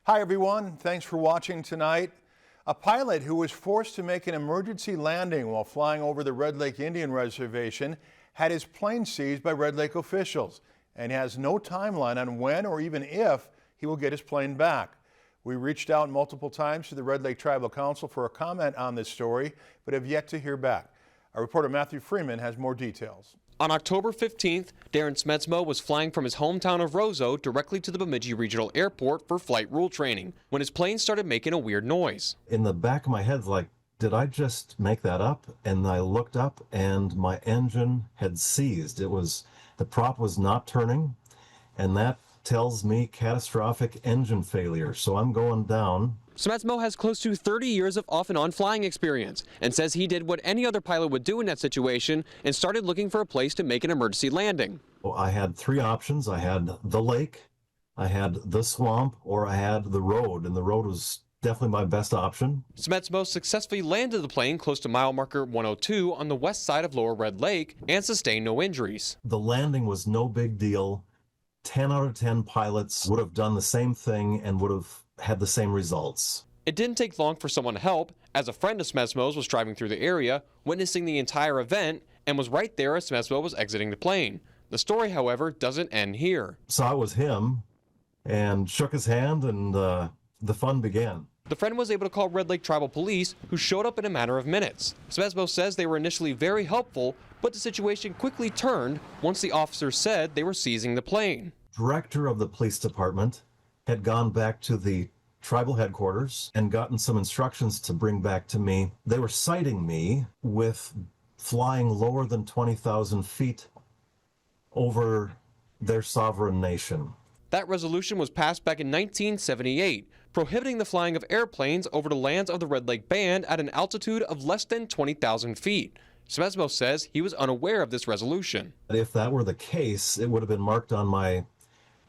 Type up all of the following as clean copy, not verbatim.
Hi everyone, thanks for watching tonight. A pilot who was forced to make an emergency landing while flying over the Red Lake Indian Reservation had his plane seized by Red Lake officials and has no timeline on when or even if he will get his plane back. We reached out multiple times to the Red Lake Tribal Council for a comment on this story, but have yet to hear back. Our reporter Matthew Freeman has more details. On October 15th, Darren Smetsmo was flying from his hometown of Roseau directly to the Bemidji Regional Airport for flight rule training when his plane started making a weird noise. In the back of my head, like, did I just make that up? And I looked up and my engine had seized. The prop was not turning, and that tells me catastrophic engine failure. So I'm going down. Smetsmo has close to 30 years of off and on flying experience and says he did what any other pilot would do in that situation and started looking for a place to make an emergency landing. Well, I had three options. I had the lake, I had the swamp, or I had the road, and the road was definitely my best option. Smetsmo successfully landed the plane close to mile marker 102 on the west side of Lower Red Lake and sustained no injuries. The landing was no big deal. 10 out of 10 pilots would have done the same thing and would have had the same results. It didn't take long for someone to help, as a friend of Smetsmo's was driving through the area, witnessing the entire event, and was right there as Smetsmo was exiting the plane. The story, however, doesn't end here. Saw it was him and shook his hand, and the fun began. The friend was able to call Red Lake Tribal Police, who showed up in a matter of minutes. Smetsmo says they were initially very helpful, but the situation quickly turned once the officers said they were seizing the plane. Director of the police department had gone back to the tribal headquarters and gotten some instructions to bring back to me. They were citing me with flying lower than 20,000 feet over their sovereign nation. That resolution was passed back in 1978, prohibiting the flying of airplanes over the lands of the Red Lake Band at an altitude of less than 20,000 feet. Smetsmo says he was unaware of this resolution. If that were the case, it would have been marked on my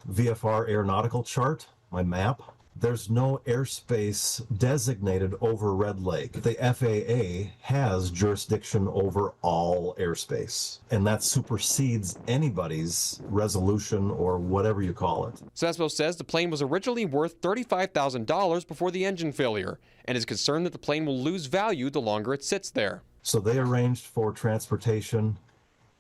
VFR aeronautical chart, my map. There's no airspace designated over Red Lake. The FAA has jurisdiction over all airspace, and that supersedes anybody's resolution or whatever you call it. Smetsmo says the plane was originally worth $35,000 before the engine failure and is concerned that the plane will lose value the longer it sits there. So they arranged for transportation,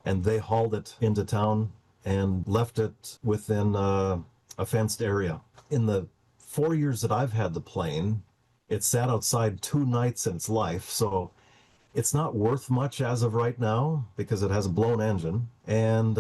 and they hauled it into town and left it within a fenced area. In the 4 years that I've had the plane, it sat outside 2 nights in its life, so it's not worth much as of right now because it has a blown engine, and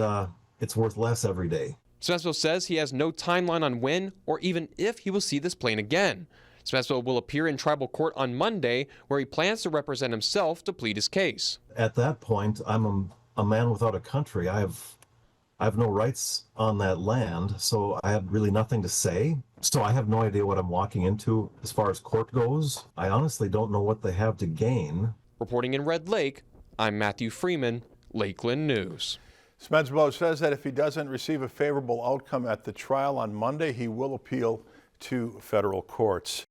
it's worth less every day. Smetsmo says he has no timeline on when or even if he will see this plane again. Smetsmo will appear in tribal court on Monday, where he plans to represent himself to plead his case. At that point, I'm a man without a country. I have no rights on that land, so I have really nothing to say. So I have no idea what I'm walking into as far as court goes. I honestly don't know what they have to gain. Reporting in Red Lake, I'm Matthew Freeman, Lakeland News. Smetsmo says that if he doesn't receive a favorable outcome at the trial on Monday, he will appeal to federal courts.